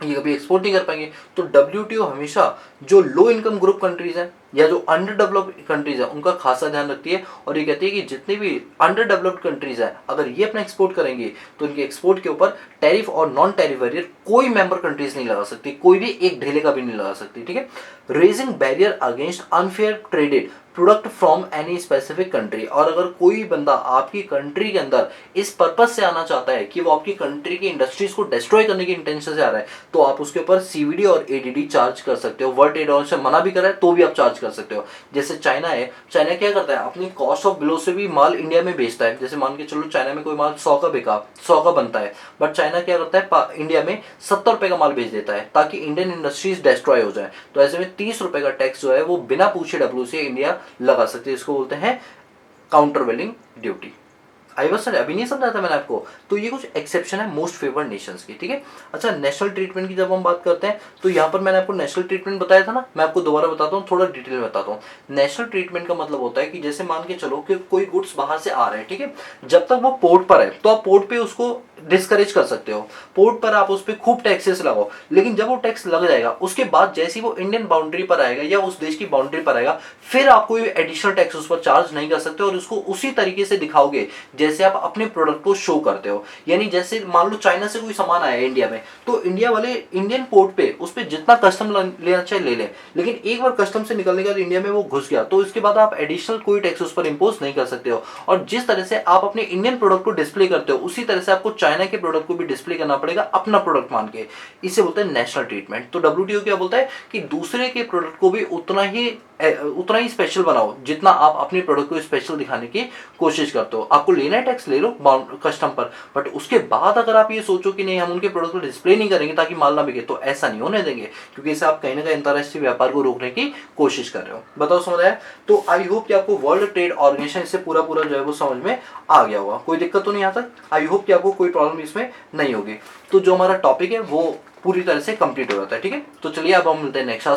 ये कभी एक्सपोर्ट नहीं कर पाएंगे। तो WTO हमेशा जो लो इनकम ग्रुप कंट्रीज हैं या जो अंडर डेवलप्ड कंट्रीज है उनका खासा ध्यान रखती है और ये कहती है कि जितनी भी अंडर डेवलप्ड कंट्रीज है अगर ये अपना एक्सपोर्ट करेंगे तो इनके एक्सपोर्ट के ऊपर टैरिफ और नॉन टैरिफ बैरियर कोई मेंबर कंट्रीज नहीं लगा सकती, कोई भी एक ढेले का भी नहीं लगा सकती, ठीक है। Raising barrier against unfair traded product from any specific country. और अगर कोई बंदा आपकी कंट्री के अंदर इस पर्पज से आना चाहता है कि वो आपकी कंट्री की इंडस्ट्रीज को डिस्ट्रॉय करने की इंटेंशन से आ रहा है तो आप उसके ऊपर CVD और ADD चार्ज कर सकते हो। वर्ल्ड ट्रेड ऑर्गेनाइजेशन मना भी कर रहा है तो भी आप चार्ज कर सकते हो। जैसे चाइना है, चाइना क्या करता है, अपनी कॉस्ट ऑफ बिलो से भी माल इंडिया में बेचता है। जैसे मान के चलो चाइना में कोई माल 100 का बिका, 100 का बनता है, बट चाइना क्या करता है, इंडिया में 70 रुपए का माल बेच देता है ताकि इंडियन इंडस्ट्रीज डिस्ट्रॉय हो जाए। तो ऐसे में 30 रुपए का टैक्स जो है वो बिना पूछे WTO से इंडिया लगा सकते हैं। इसको बोलते हैं countervailing duty. I was अभी नहीं समझा था मैंने आपको। तो ये कुछ एक्सेप्शन है मोस्ट फेवर्ड नेशंस की, ठीक है। अच्छा, नेशनल ट्रीटमेंट की जब हम बात करते हैं तो यहाँ पर मैंने आपको नेशनल ट्रीटमेंट बताया था ना, मैं आपको दोबारा बताता हूँ, थोड़ा डिटेल में बताता हूँ। नेशनल ट्रीटमेंट का मतलब होता है कि जैसे मान के चलो कि कोई गुड्स बाहर से आ रहे हैं, ठीक है, जब तक वो पोर्ट पर है तो आप पोर्ट पे उसको डिस्करेज कर सकते हो, पोर्ट पर आप उस पर खूब टैक्सेस लगाओ, लेकिन जब वो टैक्स लग जाएगा उसके बाद जैसे ही वो इंडियन बाउंड्री पर आएगा या उस देश की बाउंड्री पर आएगा, फिर आप कोई एडिशनल टैक्स उस पर चार्ज नहीं कर सकते और उसको उसी तरीके से दिखाओगे जैसे आप अपने प्रोडक्ट को शो करते हो। यानी जैसे मान लो चाइना से कोई सामान आया है इंडिया में, तो इंडिया वाले इंडियन पोर्ट पे उस पर जितना कस्टम लेना चाहे ले लें, लेकिन एक बार कस्टम से निकलने के बाद इंडिया में वो घुस गया तो इसके बाद आप एडिशनल कोई टैक्स उस पर इम्पोज नहीं कर सकते हो। और जिस तरह से आप अपने इंडियन प्रोडक्ट को डिस्प्ले करते हो उसी तरह से आपको चाइना के प्रोडक्ट को भी डिस्प्ले करना पड़ेगा अपना प्रोडक्ट मान के। इसे बोलते हैं नेशनल ट्रीटमेंट। तो डब्ल्यूटीओ क्या बोलता है कि दूसरे के प्रोडक्ट को भी उतना ही स्पेशल बनाओ जितना आप अपने प्रोडक्ट को स्पेशल दिखाने की कोशिश करते हो। आपको लेना है टैक्स ले लो कस्टम पर, बट उसके बाद अगर आप ये सोचो कि नहीं हम उनके प्रोडक्ट को डिस्प्ले नहीं करेंगे ताकि माल ना बिके, तो ऐसा नहीं होने देंगे, क्योंकि इससे आप कहीं ना कहीं अंतरराष्ट्रीय व्यापार को रोकने की कोशिश कर रहे हो। बताओ समझ आया? तो आई होप कि आपको वर्ल्ड ट्रेड ऑर्गेनाइजेशन इससे पूरा जो है वो समझ में आ गया होगा। कोई दिक्कत तो नहीं आता? आई होप कि आपको कोई प्रॉब्लम इसमें नहीं होगी। तो जो हमारा टॉपिक है वो पूरी तरह से कंप्लीट हो जाता है, ठीक है। तो चलिए अब हम मिलते हैं नेक्स्ट